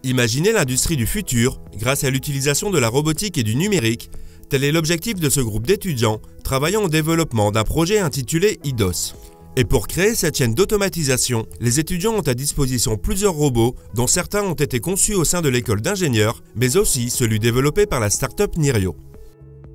Imaginez l'industrie du futur grâce à l'utilisation de la robotique et du numérique. Tel est l'objectif de ce groupe d'étudiants travaillant au développement d'un projet intitulé IDOS. Et pour créer cette chaîne d'automatisation, les étudiants ont à disposition plusieurs robots dont certains ont été conçus au sein de l'école d'ingénieurs, mais aussi celui développé par la start-up Nirio.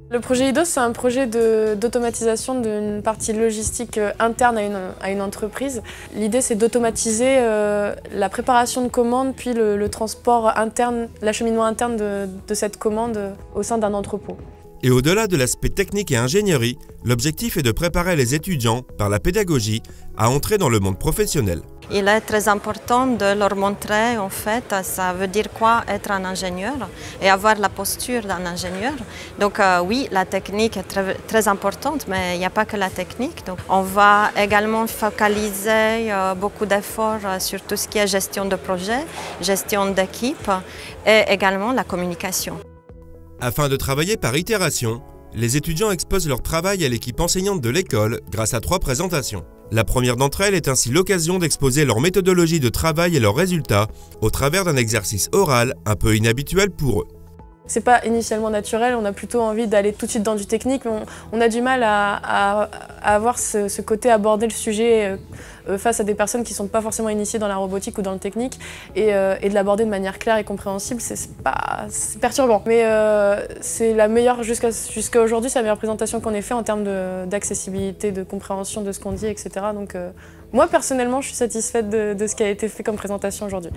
Le projet IDOS, c'est un projet d'automatisation d'une partie logistique interne à une entreprise. L'idée, c'est d'automatiser la préparation de commandes, puis le transport interne, l'acheminement interne de cette commande au sein d'un entrepôt. Et au-delà de l'aspect technique et ingénierie, l'objectif est de préparer les étudiants, par la pédagogie, à entrer dans le monde professionnel. Il est très important de leur montrer, en fait, ça veut dire quoi être un ingénieur et avoir la posture d'un ingénieur. Donc oui, la technique est très importante, mais il n'y a pas que la technique. Donc, on va également focaliser beaucoup d'efforts sur tout ce qui est gestion de projet, gestion d'équipe et également la communication. Afin de travailler par itération, les étudiants exposent leur travail à l'équipe enseignante de l'école grâce à 3 présentations. La première d'entre elles est ainsi l'occasion d'exposer leur méthodologie de travail et leurs résultats au travers d'un exercice oral un peu inhabituel pour eux. C'est pas initialement naturel, on a plutôt envie d'aller tout de suite dans du technique, mais on a du mal à avoir ce côté aborder le sujet face à des personnes qui ne sont pas forcément initiées dans la robotique ou dans le technique et de l'aborder de manière claire et compréhensible, c'est perturbant. Mais c'est la meilleure, jusqu'à aujourd'hui, c'est la meilleure présentation qu'on ait fait en termes d'accessibilité, de compréhension de ce qu'on dit, etc. Donc moi personnellement, je suis satisfaite de ce qui a été fait comme présentation aujourd'hui.